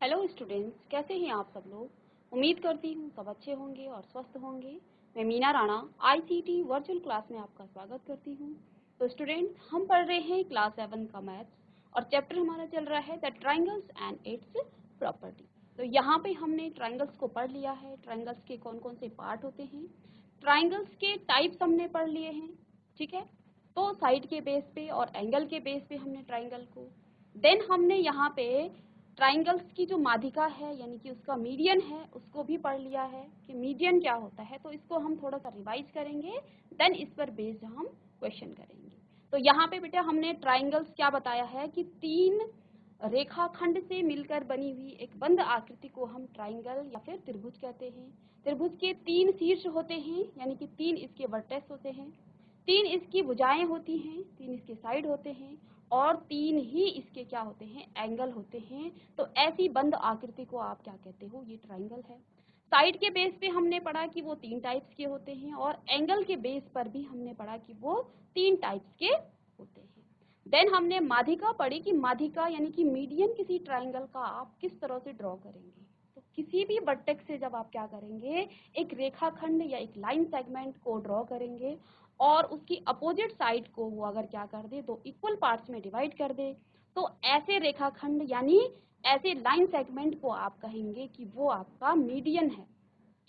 Hello students, कैसे हैं आप सब लोग। उम्मीद करती हूँ सब अच्छे होंगे और स्वस्थ होंगे। मैं Meena Rana ICT virtual class में आपका स्वागत करती हूँ। तो स्टूडेंट्स, हम पढ़ रहे हैं क्लास 7 का मैथ्स और चैप्टर हमारा चल रहा है the triangles and it's property. तो यहाँ पे हमने ट्राइंगल्स को पढ़ लिया है। ट्राइंगल्स के कौन कौन से पार्ट होते हैं, ट्राइंगल्स के टाइप्स हमने पढ़ लिए हैं। ठीक है, तो साइड के बेस पे और एंगल के बेस पे हमने ट्राइंगल को, देन हमने यहाँ पे ट्राइंगल्स की जो माध्यिका है यानी कि उसका मीडियन है उसको भी पढ़ लिया है कि मीडियन क्या होता है। तो इसको हम थोड़ा सा रिवाइज करेंगे, देन इस पर बेस्ड हम क्वेश्चन करेंगे। तो यहाँ पे बेटा हमने ट्राइंगल्स क्या बताया है कि तीन रेखाखंड से मिलकर बनी हुई एक बंद आकृति को हम ट्राइंगल या फिर त्रिभुज कहते हैं। त्रिभुज के तीन शीर्ष होते हैं यानी कि तीन इसके वर्टेक्स होते हैं, तीन इसकी भुजाएं होती हैं, तीन इसके साइड होते हैं और तीन ही इसके क्या होते हैं, एंगल होते हैं। तो ऐसी बंद आकृति को आप क्या कहते हो, ये ट्राइंगल है। साइड के बेस पे हमने पढ़ा कि वो तीन टाइप्स के होते हैं और एंगल के बेस पर भी हमने पढ़ा कि वो तीन टाइप्स के होते हैं। देन हमने माध्यिका पढ़ी कि माध्यिका यानी कि मीडियन किसी ट्राइंगल का आप किस तरह से ड्रॉ करेंगे। तो किसी भी वर्टेक्स से जब आप क्या करेंगे, एक रेखाखंड या एक लाइन सेगमेंट को ड्रॉ करेंगे और उसकी अपोजिट साइड को वो अगर क्या कर दे, दो इक्वल पार्ट्स में डिवाइड कर दे, तो ऐसे रेखाखंड यानी ऐसे लाइन सेगमेंट को आप कहेंगे कि वो आपका मीडियन है।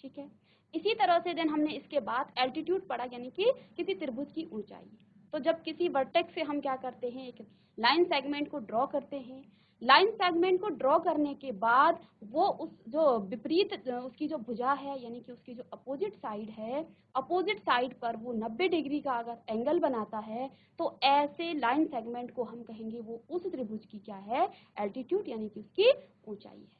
ठीक है, इसी तरह से देन हमने इसके बाद एल्टीट्यूड पढ़ा यानी कि किसी त्रिभुज की ऊंचाई। तो जब किसी वर्टेक्स से हम क्या करते हैं, एक लाइन सेगमेंट को ड्रॉ करते हैं, लाइन सेगमेंट को ड्रॉ करने के बाद वो उस जो विपरीत उसकी जो भुजा है यानी कि उसकी जो अपोजिट साइड है, अपोजिट साइड पर वो 90 डिग्री का अगर एंगल बनाता है, तो ऐसे लाइन सेगमेंट को हम कहेंगे वो उस त्रिभुज की क्या है, एल्टीट्यूड यानी कि उसकी ऊंचाई है।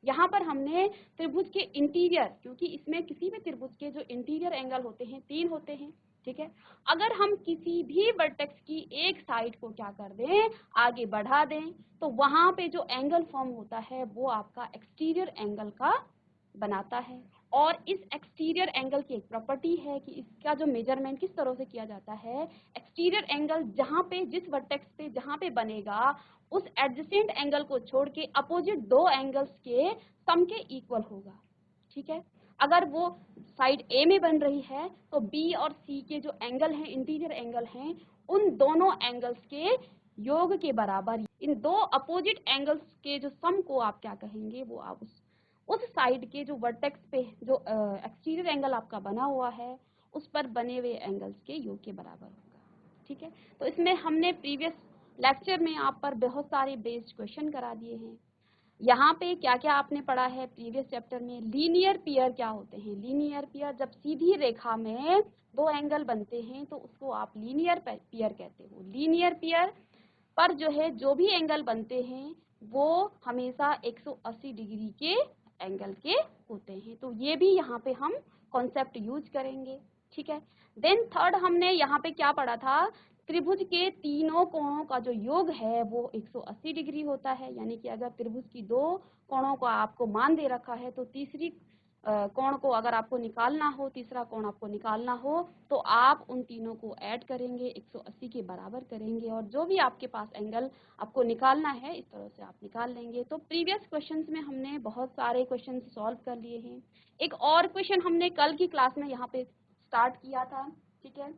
यहाँ पर हमने त्रिभुज के इंटीरियर, क्योंकि इसमें किसी भी त्रिभुज के जो इंटीरियर एंगल होते हैं तीन होते हैं। ठीक है, अगर हम किसी भी वर्टेक्स की एक साइड को क्या कर दें, आगे बढ़ा दें, तो वहां पे जो एंगल फॉर्म होता है वो आपका एक्सटीरियर एंगल का बनाता है। और इस एक्सटीरियर एंगल की एक प्रॉपर्टी है कि इसका जो मेजरमेंट किस तरह से किया जाता है, एक्सटीरियर एंगल जहां पे जिस वर्टेक्स पे जहां पे बनेगा उस एडजेसेंट एंगल को छोड़ के अपोजिट दो एंगल्स के सम के इक्वल होगा। ठीक है, अगर वो साइड ए में बन रही है तो बी और सी के जो एंगल हैं, इंटीरियर एंगल हैं, उन दोनों एंगल्स के योग के बराबर इन दो अपोजिट एंगल्स के जो सम को आप क्या कहेंगे, वो आप उस साइड के जो वर्टेक्स पे जो एक्सटीरियर एंगल आपका बना हुआ है उस पर बने हुए एंगल्स के योग के बराबर होगा। ठीक है, तो इसमें हमने प्रीवियस लेक्चर में आप पर बहुत सारे बेस्ड क्वेश्चन करा दिए हैं। यहाँ पे क्या क्या आपने पढ़ा है प्रीवियस चैप्टर में, लीनियर पेयर क्या होते हैं। लीनियर पेयर जब सीधी रेखा में दो एंगल बनते हैं तो उसको आप लीनियर पेयर कहते हो। लीनियर पेयर पर जो है जो भी एंगल बनते हैं वो हमेशा 180 डिग्री के एंगल के होते हैं। तो ये भी यहाँ पे हम कॉन्सेप्ट यूज करेंगे। ठीक है, देन थर्ड हमने यहाँ पे क्या पढ़ा था, त्रिभुज के तीनों कोणों का जो योग है वो 180 डिग्री होता है। यानी कि अगर त्रिभुज की दो कोणों का आपको मान दे रखा है तो तीसरी कोण को अगर आपको निकालना हो, तीसरा कोण आपको निकालना हो, तो आप उन तीनों को ऐड करेंगे, 180 के बराबर करेंगे और जो भी आपके पास एंगल आपको निकालना है इस तरह से आप निकाल लेंगे। तो प्रीवियस क्वेश्चंस में हमने बहुत सारे क्वेश्चन सॉल्व कर लिए हैं। एक और क्वेश्चन हमने कल की क्लास में यहाँ पे स्टार्ट किया था। ठीक है,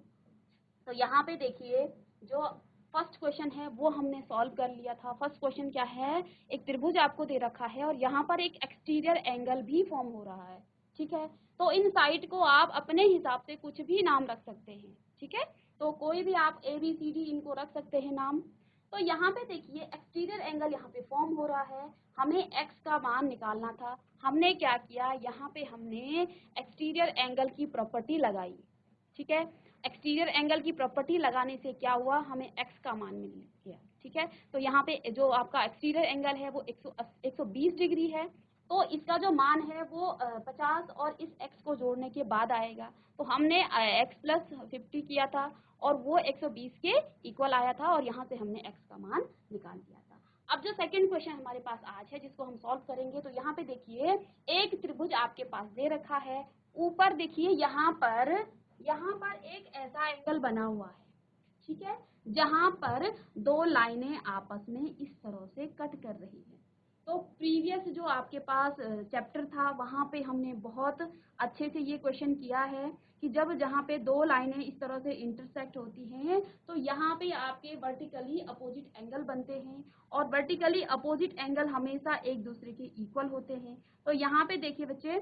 तो यहाँ पे देखिए जो फर्स्ट क्वेश्चन है वो हमने सॉल्व कर लिया था। फर्स्ट क्वेश्चन क्या है, एक त्रिभुज आपको दे रखा है और यहाँ पर एक एक्सटीरियर एंगल भी फॉर्म हो रहा है। ठीक है, तो इन साइड को आप अपने हिसाब से कुछ भी नाम रख सकते हैं। ठीक है, तो कोई भी आप ABCD इनको रख सकते हैं नाम। तो यहाँ पे देखिए एक्सटीरियर एंगल यहाँ पे फॉर्म हो रहा है, हमें x का मान निकालना था। हमने क्या किया, यहाँ पे हमने एक्सटीरियर एंगल की प्रॉपर्टी लगाई। ठीक है, एक्सटीरियर एंगल की प्रॉपर्टी लगाने से क्या हुआ, हमें x का मान मिल गया। ठीक है, तो यहाँ पे जो आपका एक्सटीरियर एंगल है वो 120 डिग्री है, तो इसका जो मान है वो 50 और इस x को जोड़ने के बाद आएगा। तो हमने x प्लस 50 किया था और वो 120 के इक्वल आया था और यहाँ से हमने x का मान निकाल दिया था। अब जो सेकंड क्वेश्चन हमारे पास आज है जिसको हम सॉल्व करेंगे, तो यहाँ पे देखिए एक त्रिभुज आपके पास दे रखा है। ऊपर देखिए यहाँ पर एक ऐसा एंगल बना हुआ है। ठीक है, जहां पर दो लाइनें आपस में इस तरह से कट कर रही है। तो प्रीवियस जो आपके पास चैप्टर था वहाँ पे हमने बहुत अच्छे से ये क्वेश्चन किया है कि जब जहाँ पे दो लाइनें इस तरह से इंटरसेक्ट होती हैं तो यहाँ पे आपके वर्टिकली अपोजिट एंगल बनते हैं और वर्टिकली अपोजिट एंगल हमेशा एक दूसरे के इक्वल होते हैं। तो यहाँ पे देखिए बच्चे,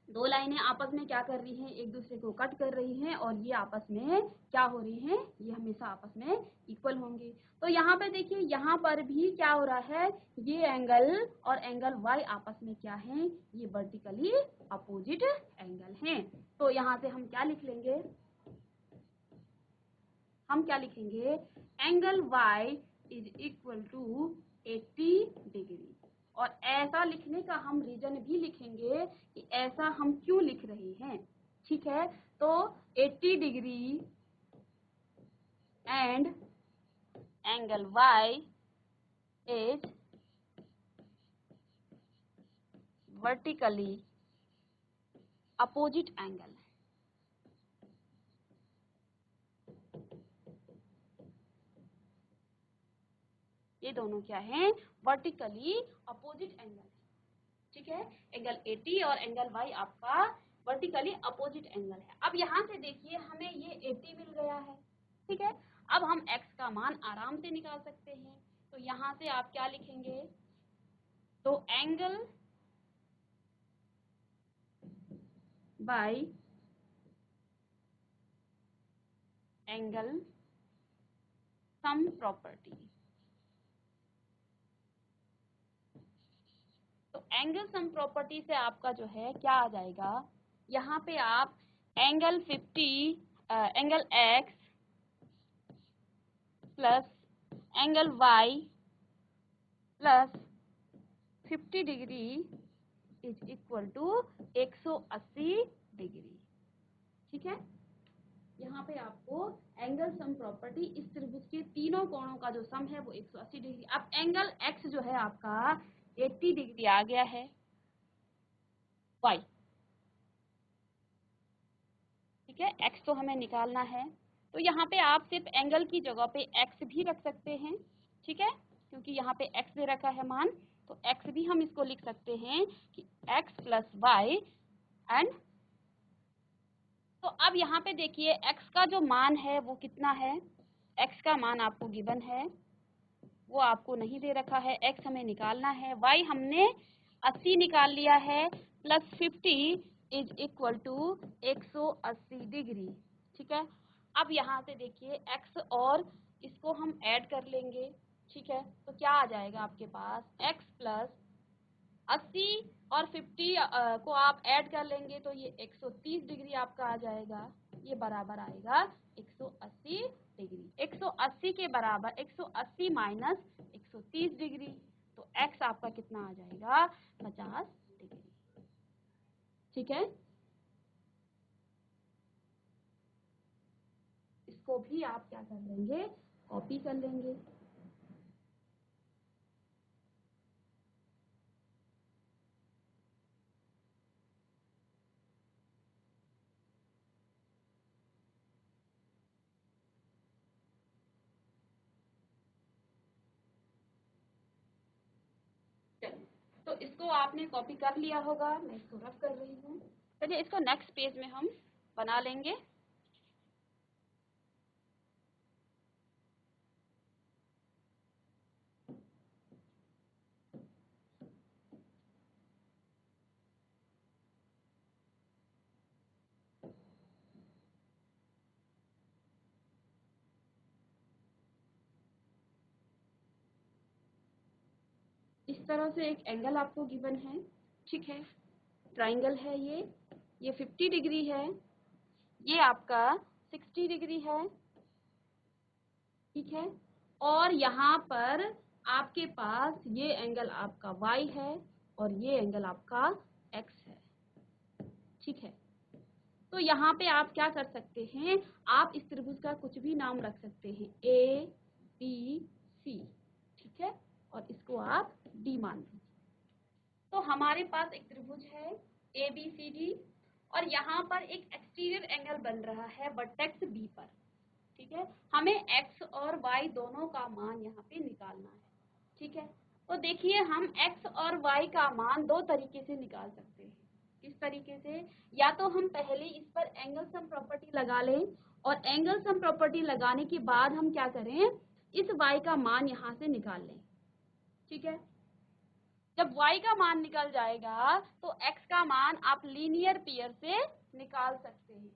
दो लाइनें आपस में क्या कर रही हैं, एक दूसरे को कट कर रही हैं और ये आपस में क्या हो रही हैं, ये हमेशा आपस में इक्वल होंगे। तो यहाँ पे देखिए, यहाँ पर भी क्या हो रहा है, ये एंगल और एंगल वाई आपस में क्या है, ये वर्टिकली अपोजिट एंगल हैं। तो यहाँ से हम क्या लिख लेंगे, हम क्या लिखेंगे, angle y is equal to 80 degree. और ऐसा लिखने का हम रीजन भी लिखेंगे कि ऐसा हम क्यों लिख रहे हैं। ठीक है, तो 80 degree and angle y is vertically opposite angle. ये दोनों क्या हैं, वर्टिकली अपोजिट एंगल। ठीक है, एंगल 80 और एंगल y आपका वर्टिकली अपोजिट एंगल है। अब यहाँ से देखिए, हमें ये 80 मिल गया है। ठीक है, अब हम x का मान आराम से निकाल सकते हैं। तो यहाँ से आप क्या लिखेंगे, तो angle by angle sum property. तो एंगल सम प्रॉपर्टी से आपका जो है क्या आ जाएगा, यहाँ पे आप angle 50 angle x plus angle y plus 50 degree is equal to 180 degree. ठीक है, यहाँ पे आपको एंगल सम प्रॉपर्टी, इस त्रिभुज के तीनों कोणों का जो सम है वो 180 डिग्री। अब एंगल x जो है आपका 80 डिग्री आ गया है, y, ठीक है, x तो हमें निकालना है। तो यहाँ पे आप सिर्फ एंगल की जगह पे x भी रख सकते हैं। ठीक है, क्योंकि यहाँ पे x दे रखा है मान, तो x भी हम इसको लिख सकते हैं कि x प्लस वाई एंड। तो अब यहाँ पे देखिए, x का जो मान है वो कितना है, x का मान आपको गिवन है, वो आपको नहीं दे रखा है, x हमें निकालना है। y हमने 80 निकाल लिया है, plus 50 is equal to 180 degree. ठीक है, अब यहाँ से देखिए x और इसको हम ऐड कर लेंगे। ठीक है, तो क्या आ जाएगा आपके पास, x प्लस 80 और 50 को आप ऐड कर लेंगे तो ये 130 डिग्री आपका आ जाएगा। ये बराबर आएगा 180 डिग्री। 180 के बराबर 180 माइनस 130 डिग्री, तो x आपका कितना आ जाएगा, 50 डिग्री। ठीक है, इसको भी आप क्या कर लेंगे, कॉपी कर लेंगे। तो इसको आपने कॉपी कर लिया होगा, मैं इसको रफ कर रही हूँ। चलिए इसको नेक्स्ट पेज में हम बना लेंगे। इस तरह से एक एंगल आपको गिवन है। ठीक है, ट्राइंगल है ये 50 डिग्री है, ये आपका 60 डिग्री है। ठीक है, और यहाँ पर आपके पास ये एंगल आपका y है और ये एंगल आपका x है। ठीक है, तो यहाँ पे आप क्या कर सकते हैं, आप इस त्रिभुज का कुछ भी नाम रख सकते हैं, A B C। ठीक है, और इसको आप D मान लीजिए। तो हमारे पास एक त्रिभुज है ABCD और यहाँ पर एक एक्सटीरियर एंगल बन रहा है वर्टेक्स B पर। ठीक है, हमें x और y दोनों का मान यहाँ पे निकालना है। ठीक है, तो देखिए हम x और y का मान दो तरीके से निकाल सकते हैं। किस तरीके से? या तो हम पहले इस पर एंगल सम प्रॉपर्टी लगा लें और एंगल सम प्रॉपर्टी लगाने के बाद हम क्या करें, इस y का मान यहाँ से निकाल लें। ठीक है, जब y का मान निकल जाएगा तो x का मान आप लीनियर पेयर से निकाल सकते हैं।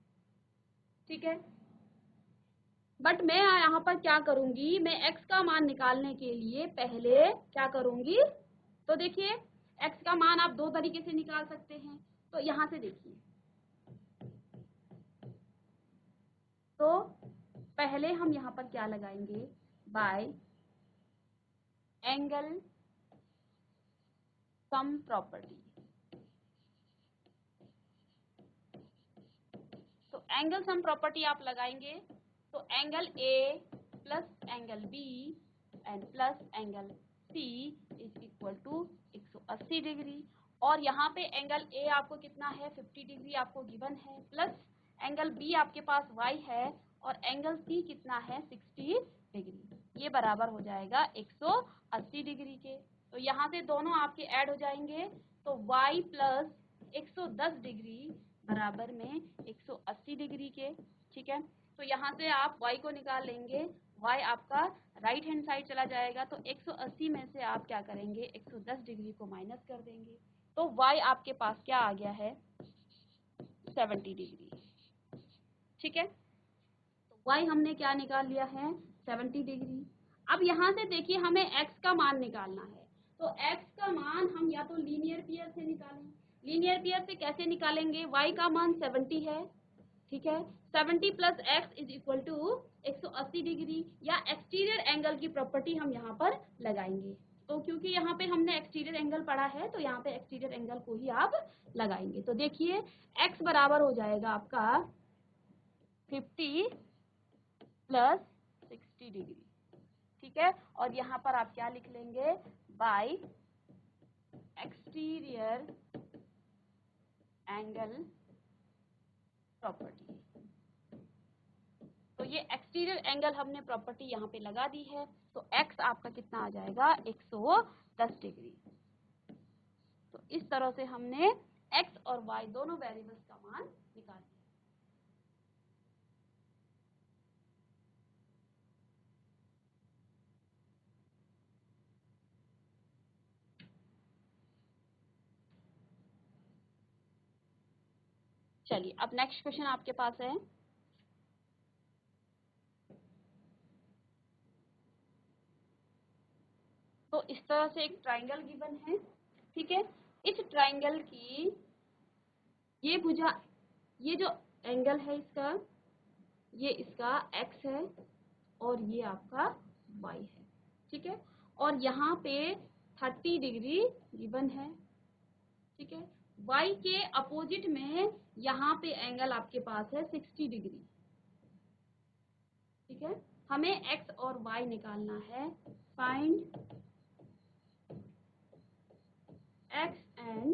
ठीक है, बट मैं यहाँ पर क्या करूंगी, मैं x का मान निकालने के लिए पहले क्या करूंगी, तो देखिए x का मान आप दो तरीके से निकाल सकते हैं। तो यहाँ से देखिए, तो पहले हम यहाँ पर क्या लगाएंगे, बाय एंगल सम प्रॉपर्टी। तो एंगल सम प्रॉपर्टी आप लगाएंगे तो angle A plus angle B and plus angle C is equal to 180 degree. और यहाँ पे एंगल ए आपको कितना है, 50 डिग्री आपको गिवन है, प्लस एंगल बी आपके पास y है और एंगल सी कितना है, 60 डिग्री। ये बराबर हो जाएगा 180 डिग्री के। तो यहाँ से दोनों आपके ऐड हो जाएंगे तो y प्लस 110 डिग्री बराबर में 180 डिग्री के। ठीक है, तो यहाँ से आप y को निकाल लेंगे, y आपका राइट हैंड साइड चला जाएगा तो 180 में से आप क्या करेंगे, 110 डिग्री को माइनस कर देंगे तो y आपके पास क्या आ गया है, 70 डिग्री। ठीक है, तो y हमने क्या निकाल लिया है, 70 डिग्री। अब यहाँ से देखिए हमें x का मान निकालना है, तो x का मान हम या तो लीनियर पेयर से निकालें। लीनियर पेयर से कैसे निकालेंगे, y का मान 70 है, ठीक है, 70 plus x is equal to 180 degree, या एक्सटीरियर एंगल की प्रॉपर्टी हम यहाँ पर लगाएंगे। तो क्योंकि यहाँ पे हमने एक्सटीरियर एंगल पढ़ा है तो यहाँ पे एक्सटीरियर एंगल को ही आप लगाएंगे। तो देखिए x बराबर हो जाएगा आपका 50 प्लस 60 डिग्री। ठीक है, और यहाँ पर आप क्या लिख लेंगे, बाय एक्सटीरियर एंगल प्रॉपर्टी। तो ये एक्सटीरियर एंगल हमने प्रॉपर्टी यहाँ पे लगा दी है तो x आपका कितना आ जाएगा, 110 डिग्री। तो इस तरह से हमने x और y दोनों वेरिएबल्स का मान निकाल लिया। चलिए अब नेक्स्ट क्वेश्चन आपके पास है। तो इस तरह से एक ट्राइंगल गिवन है। ठीक है, इस ट्राइंगल की ये भुजा, ये जो एंगल है इसका, ये इसका x है और ये आपका y है। ठीक है, और यहाँ पे 30 डिग्री गिवन है। ठीक है, y के अपोजिट में यहाँ पे एंगल आपके पास है 60 डिग्री। ठीक है, हमें x और y निकालना है, फाइंड x एंड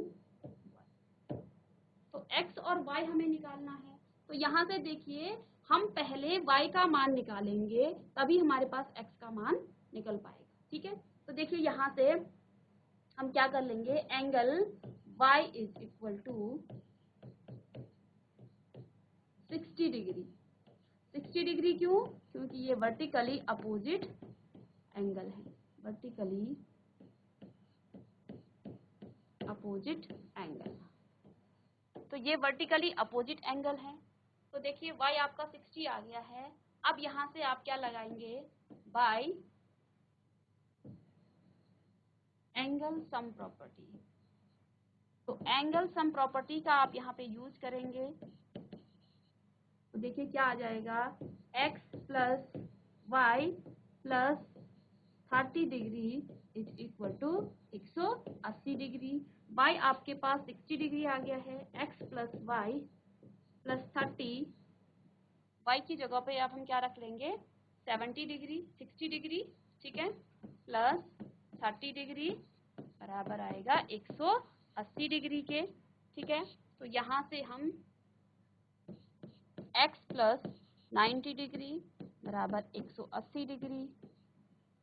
y। तो x और y हमें निकालना है, तो यहाँ से देखिए हम पहले y का मान निकालेंगे तभी हमारे पास x का मान निकल पाएगा। ठीक है, तो देखिए यहाँ से हम क्या कर लेंगे, angle y is equal to 60 degree. 60 degree क्यों, क्योंकि ये वर्टिकली अपोजिट एंगल है, वर्टिकली अपोजिट एंगल। तो ये वर्टिकली अपोजिट एंगल है। तो देखिए y आपका 60 आ गया है। अब यहाँ से आप क्या लगाएंगे, बाय एंगल सम प्रॉपर्टी। तो एंगल सम प्रॉपर्टी का आप यहाँ पे यूज करेंगे तो देखिए क्या आ जाएगा, x plus y plus 30 degree is equal to 180 degree. y आपके पास 60 डिग्री आ गया है, x plus y plus 30, y की जगह पे आप हम क्या रख लेंगे, 70 डिग्री, 60 डिग्री, ठीक है, प्लस 30 डिग्री बराबर आएगा 180 डिग्री के। ठीक है, तो यहाँ से हम x प्लस 90 डिग्री बराबर 180 डिग्री,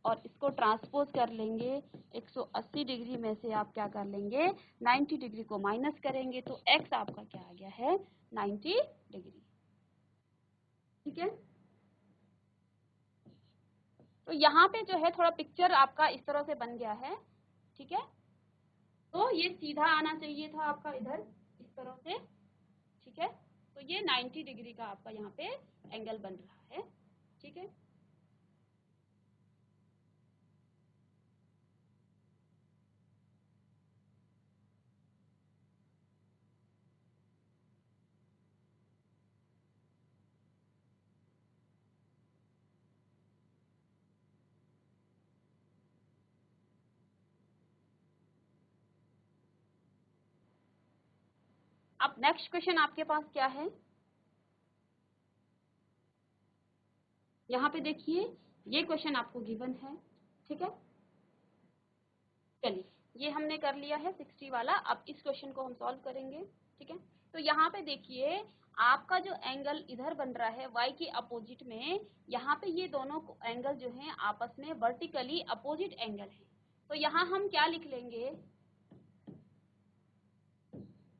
और इसको ट्रांसपोज कर लेंगे 180 डिग्री में से आप क्या कर लेंगे 90 डिग्री को माइनस करेंगे तो x आपका क्या आ गया है 90 डिग्री। ठीक है, तो यहाँ पे जो है थोड़ा पिक्चर आपका इस तरह से बन गया है। ठीक है, तो ये सीधा आना चाहिए था आपका इधर इस तरह से। ठीक है, तो ये 90 डिग्री का आपका यहाँ पे एंगल बन रहा है। ठीक है, अब नेक्स्ट क्वेश्चन आपके पास क्या है, यहाँ पे देखिए ये क्वेश्चन आपको गिवन है। ठीक है, चलिए ये हमने कर लिया है 60 वाला। अब इस क्वेश्चन को हम सॉल्व करेंगे। ठीक है, तो यहाँ पे देखिए आपका जो एंगल इधर बन रहा है y के अपोजिट में, यहाँ पे ये दोनों एंगल जो हैं आपस में वर्टिकली अपोजिट एंगल है। तो यहाँ हम क्या लिख लेंगे,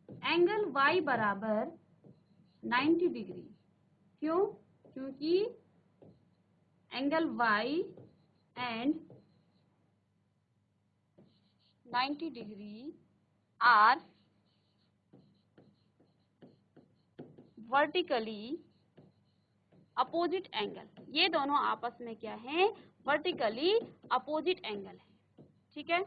एंगल y बराबर 90 डिग्री। क्यों, क्योंकि angle y and 90 degree are vertically opposite angle. ये दोनों आपस में क्या है, वर्टिकली अपोजिट एंगल है। ठीक है,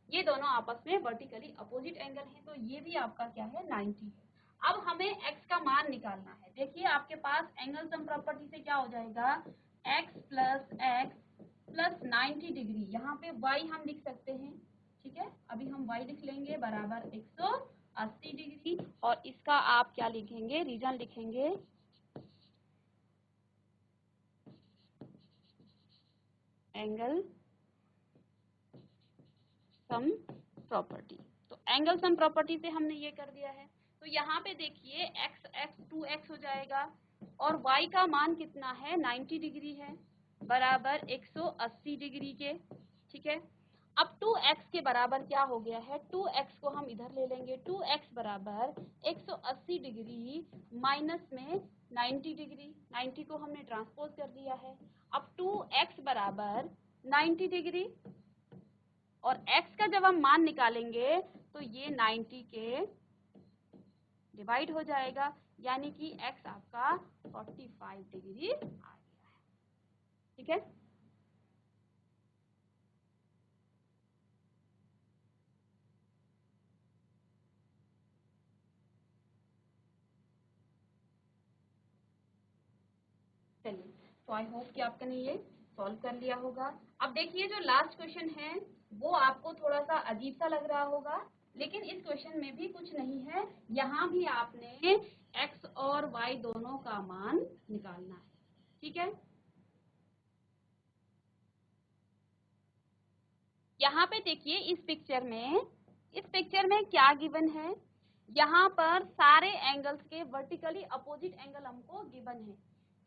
ये दोनों आपस में वर्टिकली अपोजिट एंगल है, तो ये भी आपका क्या है 90 है। अब हमें x का मान निकालना है। देखिए आपके पास एंगल सम प्रॉपर्टी से क्या हो जाएगा, x प्लस 90 डिग्री, यहाँ पे y हम लिख सकते हैं। ठीक है, अभी हम y लिख लेंगे बराबर 180 डिग्री, और इसका आप क्या लिखेंगे, रीजन लिखेंगे एंगल सम प्रॉपर्टी। तो एंगल सम प्रॉपर्टी से हमने ये कर दिया है। तो यहाँ पे देखिए x 2x हो जाएगा, और y का मान कितना है 90 डिग्री है, बराबर 180 डिग्री के। ठीक है, अब 2x के बराबर क्या हो गया है, 2x को हम इधर ले लेंगे, 2x बराबर 180 डिग्री माइनस में 90 डिग्री, 90 को हमने ट्रांसपोज कर दिया है। अब 2x बराबर 90 डिग्री, और x का जब हम मान निकालेंगे तो ये 90 के डिवाइड हो जाएगा, यानी कि x आपका 45 डिग्री आ गया है। ठीक है, चलिए, तो आई होप कि आपने ये सॉल्व कर लिया होगा। अब देखिए जो लास्ट क्वेश्चन है वो आपको थोड़ा सा अजीब सा लग रहा होगा, लेकिन इस क्वेश्चन में भी कुछ नहीं है, यहाँ भी आपने x और y दोनों का मान निकालना है। ठीक है, यहाँ पे देखिए इस पिक्चर में क्या गिवन है, यहाँ पर सारे एंगल्स के वर्टिकली अपोजिट एंगल हमको गिवन है।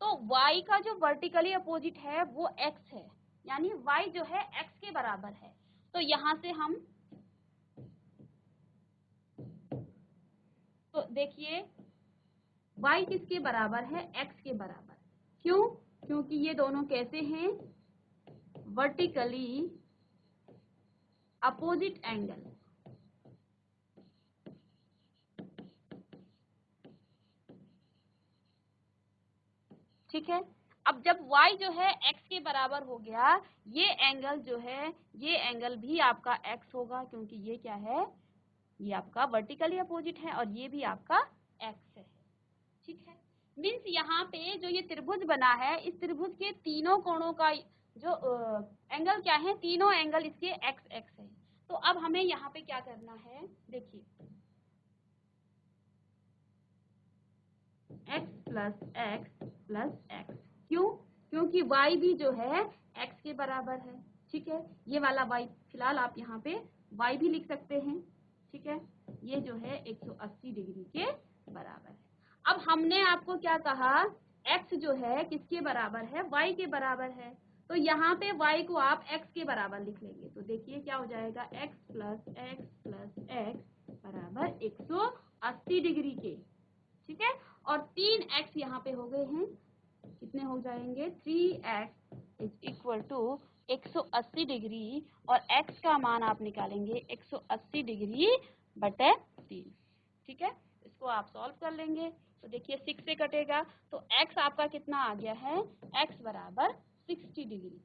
तो y का जो वर्टिकली अपोजिट है वो x है, यानी y जो है x के बराबर है। तो यहाँ से हम तो देखिए y किसके बराबर है, x के बराबर। क्यों, क्योंकि ये दोनों कैसे हैं, वर्टिकली अपोजिट एंगल। ठीक है, अब जब y जो है x के बराबर हो गया, ये एंगल जो है ये एंगल भी आपका x होगा, क्योंकि ये क्या है, ये आपका वर्टिकली अपोजिट है, और ये भी आपका x है। ठीक है, मीन्स यहाँ पे जो ये त्रिभुज बना है, इस त्रिभुज के तीनों कोणों का जो एंगल क्या है, तीनों एंगल इसके x x है। तो अब हमें यहाँ पे क्या करना है, देखिए x प्लस x। क्यों, क्योंकि y भी जो है x के बराबर है। ठीक है, ये वाला y फिलहाल आप यहाँ पे y भी लिख सकते हैं। ठीक है, ये जो है 180 डिग्री के बराबर है। अब हमने आपको क्या कहा, x जो है किसके बराबर है, y के बराबर है। तो यहाँ पे y को आप x के बराबर लिख लेंगे। तो देखिए क्या हो जाएगा, x प्लस एक्स बराबर 180 डिग्री के, ठीक है। और 3x यहाँ पे हो गए हैं, कितने हो जाएंगे, 3x is equal to 180 degree, और x का मान आप निकालेंगे 180 डिग्री बटे 3, ठीक है। इसको आप सॉल्व कर लेंगे तो देखिए 6 से कटेगा, तो x आपका कितना आ गया है, x बराबर 60 डिग्री।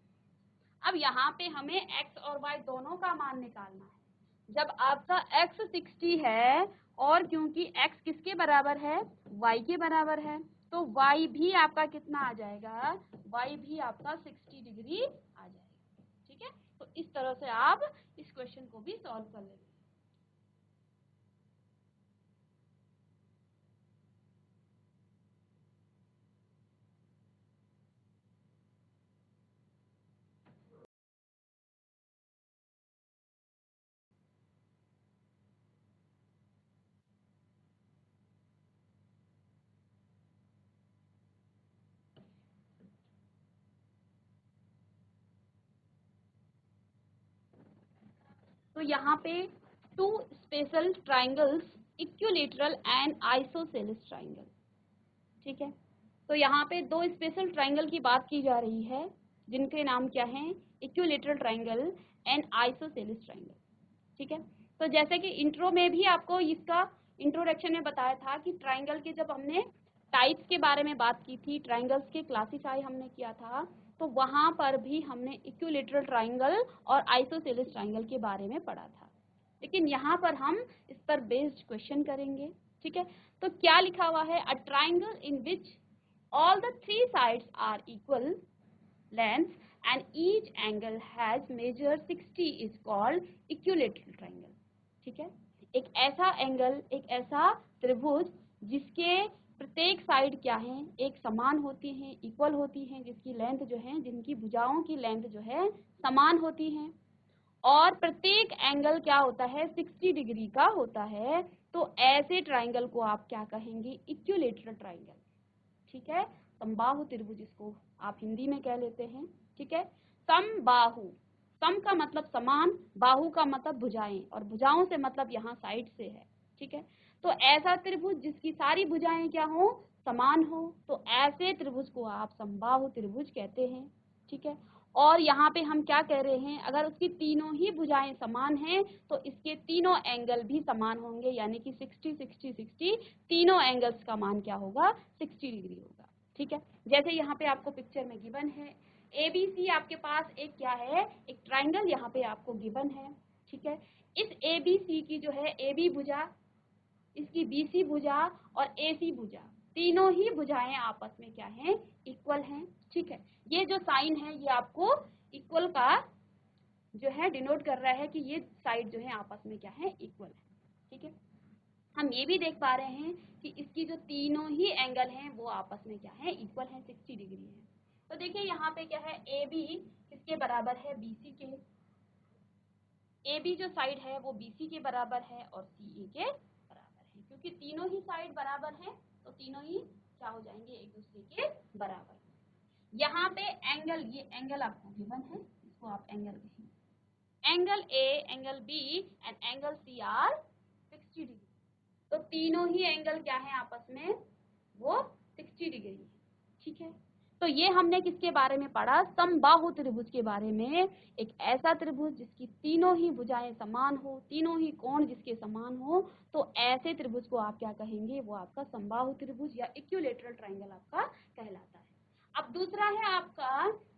अब यहाँ पे हमें x और y दोनों का मान निकालना है। जब आपका x 60 है और क्योंकि x किसके बराबर है, y के बराबर है, तो y भी आपका कितना आ जाएगा, y भी आपका 60 डिग्री आ जाएगा, ठीक है। तो इस तरह से आप इस क्वेश्चन को भी सॉल्व कर लेंगे। तो यहाँ पे two special triangles, equilateral and isosceles triangle, ठीक है। तो यहाँ पे दो स्पेशल ट्राइंगल की बात की जा रही है, जिनके नाम क्या हैं, equilateral triangle and isosceles triangle, ठीक है। तो जैसे कि इंट्रो में भी आपको इसका इंट्रोडक्शन में बताया था कि ट्राइंगल के जब हमने टाइप्स के बारे में बात की थी, ट्राइंगल्स के क्लासिफाई हमने किया था, तो वहां पर भी हमने इक्विलेटरल ट्राइंगल और आइसोसेलेस ट्राइंगल के बारे में पढ़ा था। लेकिन यहाँ पर हम इस पर बेस्ड क्वेश्चन करेंगे, ठीक है। तो क्या लिखा हुआ है, a triangle in which all the three sides are equal length and each angle has measure 60 is called equilateral triangle, ठीक है। एक ऐसा एंगल, एक ऐसा त्रिभुज जिसके प्रत्येक साइड क्या है, एक समान होती हैं, इक्वल होती हैं, जिसकी लेंथ जो है, जिनकी भुजाओं की लेंथ जो है समान होती हैं, और प्रत्येक एंगल क्या होता है, 60 डिग्री का होता है। तो ऐसे ट्राइंगल को आप क्या कहेंगे, इक्विलेटरल ट्राइंगल, ठीक है। समबाहु त्रिभुज इसको आप हिंदी में कह लेते हैं, ठीक है। समबाहु, सम का मतलब समान, बाहु का मतलब भुजाएं, और भुजाओं से मतलब यहाँ साइड से है, ठीक है। तो ऐसा त्रिभुज जिसकी सारी भुजाएं क्या हो, समान हो, तो ऐसे त्रिभुज को आप समबाहु त्रिभुज कहते हैं, ठीक है। और यहाँ पे हम क्या कह रहे हैं, अगर उसकी तीनों ही भुजाएं समान हैं तो इसके तीनों एंगल भी समान होंगे, यानी कि 60 60 60 तीनों एंगल्स का मान क्या होगा, 60 डिग्री होगा, ठीक है। जैसे यहाँ पे आपको पिक्चर में गिवन है, ABC आपके पास एक क्या है, एक ट्राइंगल यहाँ पे आपको गिवन है, ठीक है। इस ABC की जो है AB भुजा, इसकी BC भुजा और AC भुजा, तीनों ही भुजाएं आपस में क्या हैं, इक्वल हैं, ठीक है। ये जो साइन है ये आपको इक्वल का जो है डिनोट कर रहा है कि ये साइड जो है आपस में क्या है, इक्वल है, ठीक है। हम ये भी देख पा रहे हैं कि इसकी जो तीनों ही एंगल हैं वो आपस में क्या है, इक्वल है, 60 डिग्री है। तो देखिए यहाँ पे क्या है, AB किसके बराबर है, BC के, AB जो साइड है वो BC के बराबर है और CA के बराबर है, क्योंकि तीनों ही साइड बराबर हैं तो तीनों ही क्या हो जाएंगे, एक दूसरे के बराबर। यहाँ पे एंगल, ये एंगल आपको गिवन है, इसको आप एंगल कहेंगे, angle A, angle B and angle C are 60 degree. तो तीनों ही एंगल क्या है आपस में, वो 60 डिग्री है, ठीक है। तो ये हमने किसके बारे में पढ़ा, समबाहु त्रिभुज के बारे में। एक ऐसा त्रिभुज जिसकी तीनों ही भुजाएं समान हो, तीनों ही कोण जिसके समान हो, तो ऐसे त्रिभुज को आप क्या कहेंगे, वो आपका समबाहु त्रिभुज या इक्विलेटरल ट्राइंगल आपका कहलाता है। अब दूसरा है आपका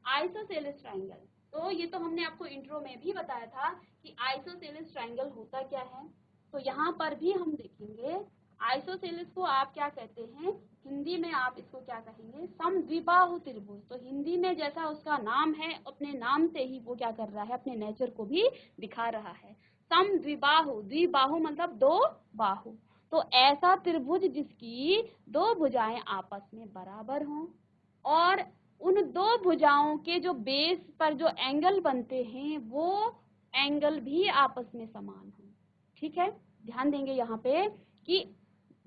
आइसोसेलेस ट्राइंगल। तो ये तो हमने आपको इंट्रो में भी बताया था कि आइसोसेलेस ट्राइंगल होता क्या है। तो यहाँ पर भी हम देखेंगे, आइसोसेलेस को आप क्या कहते हैं, हिंदी में आप इसको क्या कहेंगे, समद्विबाहु त्रिभुज। तो हिंदी में जैसा उसका नाम है, अपने नाम से ही वो क्या कर रहा है, अपने नेचर को भी दिखा रहा है। समद्विबाहु, द्विबाहु मतलब दो बाहु। तो ऐसा त्रिभुज जिसकी दो भुजाएं आपस में बराबर हों और उन दो भुजाओं के जो बेस पर जो एंगल बनते हैं वो एंगल भी आपस में समान हो, ठीक है। ध्यान देंगे यहाँ पे कि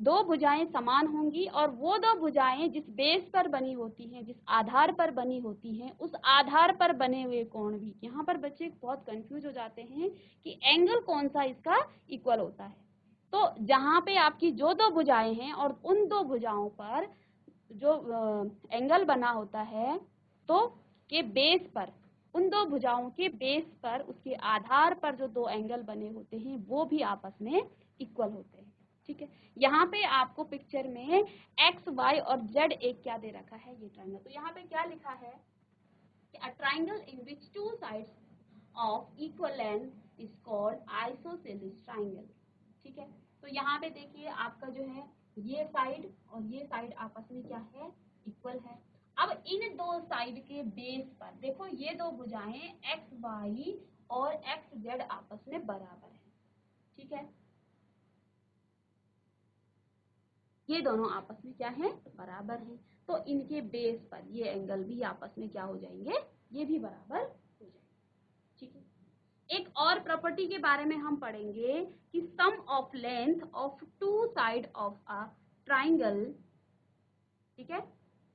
दो भुजाएं समान होंगी और वो दो भुजाएं जिस बेस पर बनी होती हैं, जिस आधार पर बनी होती हैं, उस आधार पर बने हुए कोण भी। यहाँ पर बच्चे बहुत कंफ्यूज हो जाते हैं कि एंगल कौन सा इसका इक्वल होता है। तो जहाँ पे आपकी जो दो भुजाएं हैं और उन दो भुजाओं पर जो एंगल बना होता है, तो के बेस पर, उन दो भुजाओं के बेस पर, उसके आधार पर जो दो एंगल बने होते हैं वो भी आपस में इक्वल होते हैं। ठीक है, यहाँ पे आपको पिक्चर में एक्स, वाई और जेड एक क्या दे रखा है, ये ट्राइंगल। तो यहाँ पे क्या लिखा है कि a triangle in which two sides of equal length is called isosceles triangle. ठीक है, तो यहाँ पे देखिए आपका जो है ये साइड और ये साइड आपस में क्या है, इक्वल है। अब इन दो साइड के बेस पर देखो, ये दो भुजाएं एक्स वाई और एक्स जेड आपस में बराबर है। ठीक है, ये दोनों आपस में क्या है, बराबर हैं। तो इनके बेस पर ये एंगल भी आपस में क्या हो जाएंगे, ये भी बराबर हो जाएंगे। ठीक है, एक और प्रॉपर्टी के बारे में हम पढ़ेंगे कि sum of length of two side of a triangle. ठीक है,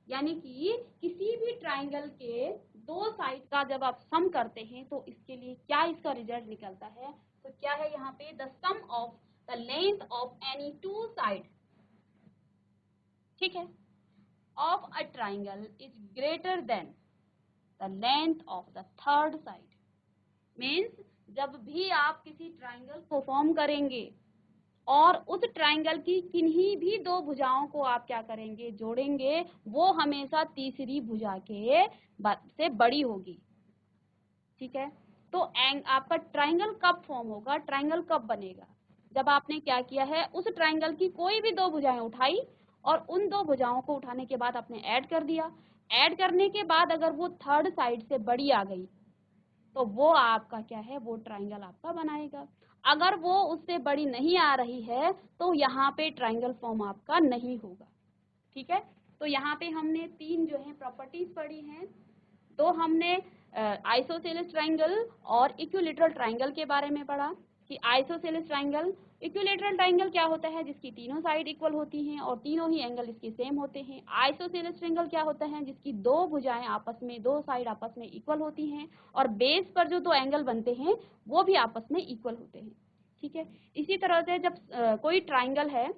यानी कि किसी भी ट्राइंगल के दो साइड का जब आप सम करते हैं तो इसके लिए क्या इसका रिजल्ट निकलता है। तो क्या है यहाँ पे, the sum of the length of any two side, ठीक है, of a triangle is greater than the length of the third side. Means जब भी आप किसी ट्राइंगल को फॉर्म करेंगे और उस ट्राइंगल की किन्हीं भी दो भुजाओं को आप क्या करेंगे, जोड़ेंगे, वो हमेशा तीसरी भुजा के से बड़ी होगी। ठीक है, तो आपका ट्राइंगल कब फॉर्म होगा, ट्राइंगल कब बनेगा, जब आपने क्या किया है, उस ट्राइंगल की कोई भी दो भुजाएं उठाई और उन दो भुजाओं को उठाने के बाद आपने ऐड कर दिया। ऐड करने के बाद अगर वो थर्ड साइड से बड़ी आ गई तो वो आपका क्या है, वो ट्राइंगल आपका बनाएगा। अगर वो उससे बड़ी नहीं आ रही है तो यहाँ पे ट्राइंगल फॉर्म आपका नहीं होगा। ठीक है, तो यहाँ पे हमने तीन जो है प्रॉपर्टीज पढ़ी हैं। तो हमने आइसोसेलेस ट्राइंगल और इक्विलैटरल ट्राइंगल के बारे में पढ़ा कि आइसोसेलेस ट्राइंगल, इक्विलैटरल ट्राइंगल क्या होता है, जिसकी तीनों साइड इक्वल होती हैं और तीनों ही एंगल इसके सेम होते हैं। आइसोसेलेस ट्राइंगल क्या होता है, जिसकी दो भुजाएं आपस में, दो साइड आपस में इक्वल होती हैं और बेस पर जो दो एंगल बनते हैं वो भी आपस में इक्वल होते हैं। ठीक है, इसी तरह से जब कोई ट्राइंगल है,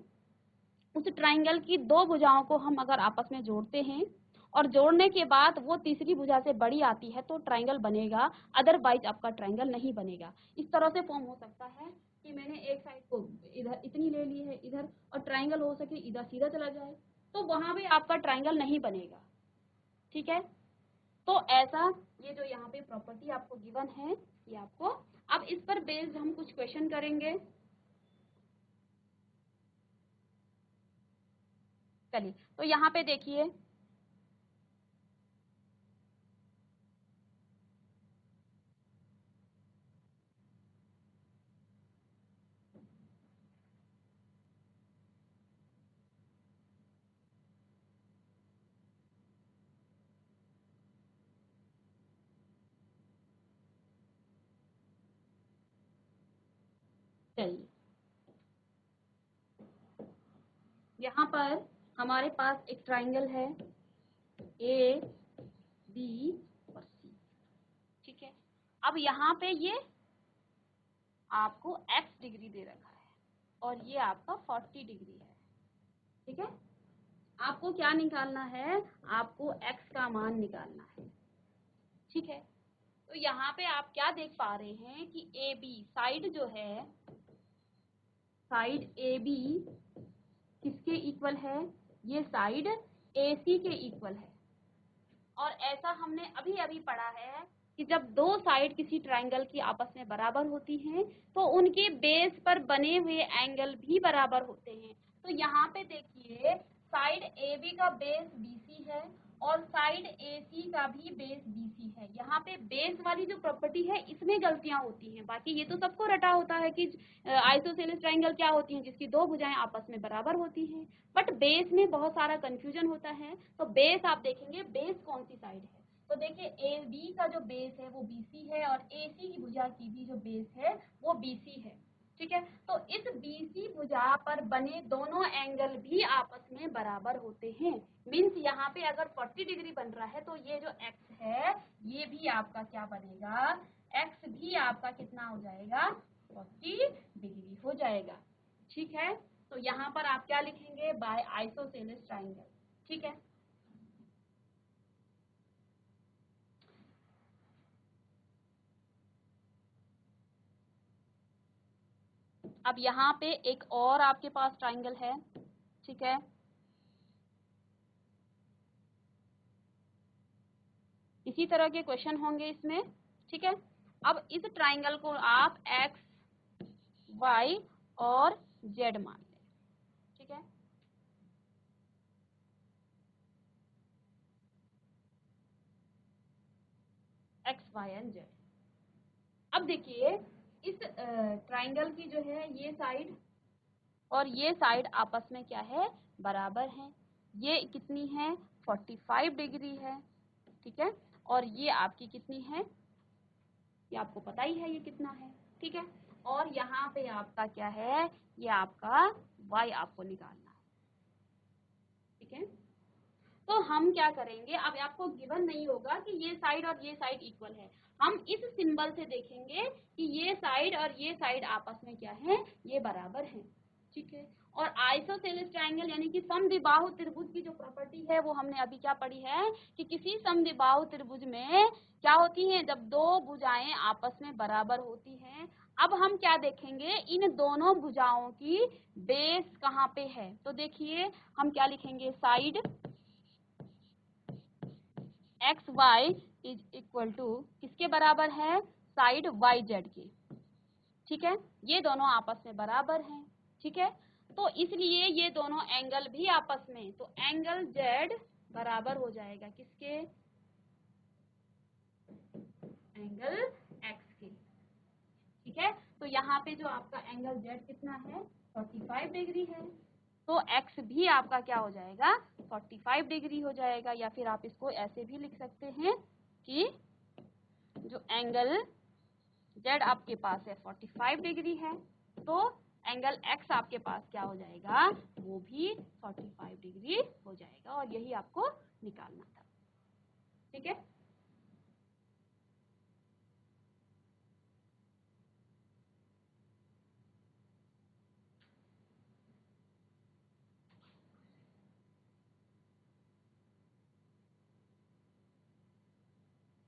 उस ट्राइंगल की दो भुजाओं को हम अगर आपस में जोड़ते हैं और जोड़ने के बाद वो तीसरी भुजा से बड़ी आती है तो ट्राइंगल बनेगा, अदरवाइज आपका ट्राइंगल नहीं बनेगा। इस तरह से फॉर्म हो सकता है कि मैंने एक साइड को इधर इतनी ले ली है इधर, और ट्राइंगल हो सके इधर सीधा चला जाए, तो वहां भी आपका ट्राइंगल नहीं बनेगा। ठीक है, तो ऐसा ये जो यहाँ पे प्रॉपर्टी आपको गिवन है ये आपको, अब इस पर बेस्ड हम कुछ क्वेश्चन करेंगे। चलिए, तो यहाँ पे देखिए, चलिए यहाँ पर हमारे पास एक ट्राइंगल है ए बी और सी। ठीक है, अब यहाँ पे ये आपको x डिग्री दे रखा है और ये आपका 40 डिग्री है। ठीक है, आपको क्या निकालना है, आपको x का मान निकालना है। ठीक है, तो यहाँ पे आप क्या देख पा रहे हैं कि ए बी साइड जो है, साइड ए बी किसके इक्वल है, ये साइड ए सी के इक्वल है। और ऐसा हमने अभी अभी पढ़ा है कि जब दो साइड किसी ट्राइंगल की आपस में बराबर होती हैं तो उनके बेस पर बने हुए एंगल भी बराबर होते हैं। तो यहाँ पे देखिए, साइड ए बी का बेस BC है और साइड AC का भी बेस BC है। यहाँ पे बेस वाली जो प्रॉपर्टी है इसमें गलतियां होती हैं, बाकी ये तो सबको रटा होता है कि आइसोसेलेस ट्राइंगल क्या होती है, जिसकी दो भुजाएं आपस में बराबर होती हैं, बट बेस में बहुत सारा कंफ्यूजन होता है। तो बेस आप देखेंगे, बेस कौन सी साइड है, तो देखिए ए बी का जो बेस है वो BC है और AC की भुजा की भी जो बेस है वो BC है। ठीक है। तो इस BC भुजा पर बने दोनों एंगल भी आपस में बराबर होते हैं। मीन्स यहाँ पे अगर 40 डिग्री बन रहा है तो ये जो x है ये भी आपका क्या बनेगा, x भी आपका कितना हो जाएगा, 40 डिग्री हो जाएगा। ठीक है। तो यहाँ पर आप क्या लिखेंगे, बाय आइसोसेलेस ट्राइंगल। ठीक है। अब यहाँ पे एक और आपके पास ट्राइंगल है। ठीक है। इसी तरह के क्वेश्चन होंगे इसमें। ठीक है। अब इस ट्राइंगल को आप x, y और z मान लें। ठीक है। x, y and z। अब देखिए इस ट्राइंगल की जो है ये साइड और ये साइड आपस में क्या है, बराबर है। ये कितनी है, 45 डिग्री है। ठीक है। और ये आपकी कितनी है, ये आपको पता ही है ये कितना है। ठीक है। और यहाँ पे आपका क्या है, ये आपका y आपको निकालना है। ठीक है। तो हम क्या करेंगे, अब आपको गिवन नहीं होगा कि ये साइड और ये साइड इक्वल है। हम इस सिंबल से देखेंगे कि ये साइड और ये साइड आपस में क्या है, ये बराबर है। ठीक है। और आइसोसेलेस ट्राइंगल यानी कि समद्विबाहु त्रिभुज की जो प्रॉपर्टी है वो हमने अभी क्या पढ़ी है कि किसी समद्विबाहु त्रिभुज में क्या होती है, जब दो भुजाएं आपस में बराबर होती हैं। अब हम क्या देखेंगे, इन दोनों भुजाओं की बेस कहाँ पे है। तो देखिए हम क्या लिखेंगे, side X Y is equal to किसके बराबर है, साइड वाई जेड के। ठीक है। ये दोनों आपस में बराबर हैं। ठीक है। तो इसलिए ये दोनों एंगल भी आपस में, तो एंगल जेड बराबर हो जाएगा किसके, एंगल एक्स के। ठीक है। तो यहाँ पे जो आपका एंगल जेड कितना है, 45 डिग्री है। तो एक्स भी आपका क्या हो जाएगा, 45 डिग्री हो जाएगा। या फिर आप इसको ऐसे भी लिख सकते हैं कि जो एंगल जेड आपके पास है 45 डिग्री है, तो एंगल एक्स आपके पास क्या हो जाएगा, वो भी 45 डिग्री हो जाएगा। और यही आपको निकालना था। ठीक है।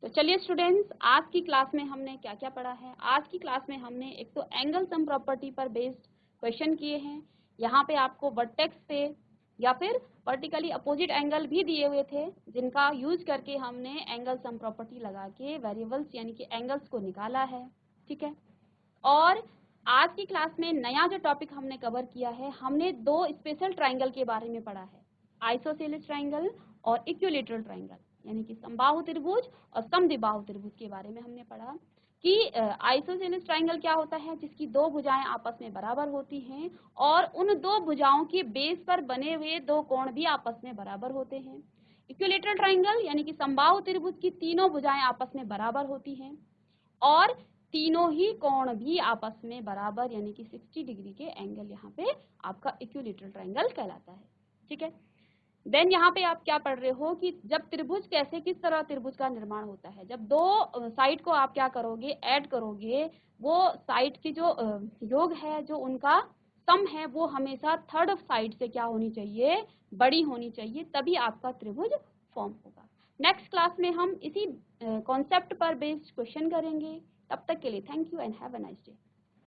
तो चलिए स्टूडेंट्स, आज की क्लास में हमने क्या क्या पढ़ा है। आज की क्लास में हमने एक तो एंगल सम प्रॉपर्टी पर बेस्ड क्वेश्चन किए हैं। यहाँ पे आपको वर्टेक्स पे या फिर वर्टिकली अपोजिट एंगल भी दिए हुए थे, जिनका यूज करके हमने एंगल सम प्रॉपर्टी लगा के वेरिएबल्स यानी कि एंगल्स को निकाला है। ठीक है। और आज की क्लास में नया जो टॉपिक हमने कवर किया है, हमने दो स्पेशल ट्राइंगल के बारे में पढ़ा है, आइसोसेलेस ट्राइंगल और इक्विलैटरल ट्राइंगल यानी कि समबाहु त्रिभुज और समद्विबाहु त्रिभुज के बारे में हमने पढ़ा कि आइसोसेलेस ट्राइंगल क्या होता है, जिसकी दो भुजाएं आपस में बराबर होती हैं और उन दो भुजाओं के बेस पर बने हुए दो कोण भी आपस में बराबर होते हैं। इक्विलैटरल ट्राइंगल यानी कि समबाहु त्रिभुज की तीनों भुजाएं आपस में बराबर होती हैं और तीनों ही कोण भी आपस में बराबर यानी कि 60 डिग्री के एंगल यहाँ पे आपका इक्विलैटरल ट्राइंगल कहलाता है। ठीक है। देन यहाँ पे आप क्या पढ़ रहे हो कि जब त्रिभुज कैसे, किस तरह त्रिभुज का निर्माण होता है। जब दो साइड को आप क्या करोगे, ऐड करोगे, वो साइड की जो योग है, जो उनका सम है, वो हमेशा थर्ड साइड से क्या होनी चाहिए, बड़ी होनी चाहिए, तभी आपका त्रिभुज फॉर्म होगा। नेक्स्ट क्लास में हम इसी कॉन्सेप्ट पर बेस्ड क्वेश्चन करेंगे। तब तक के लिए thank you and have a nice day.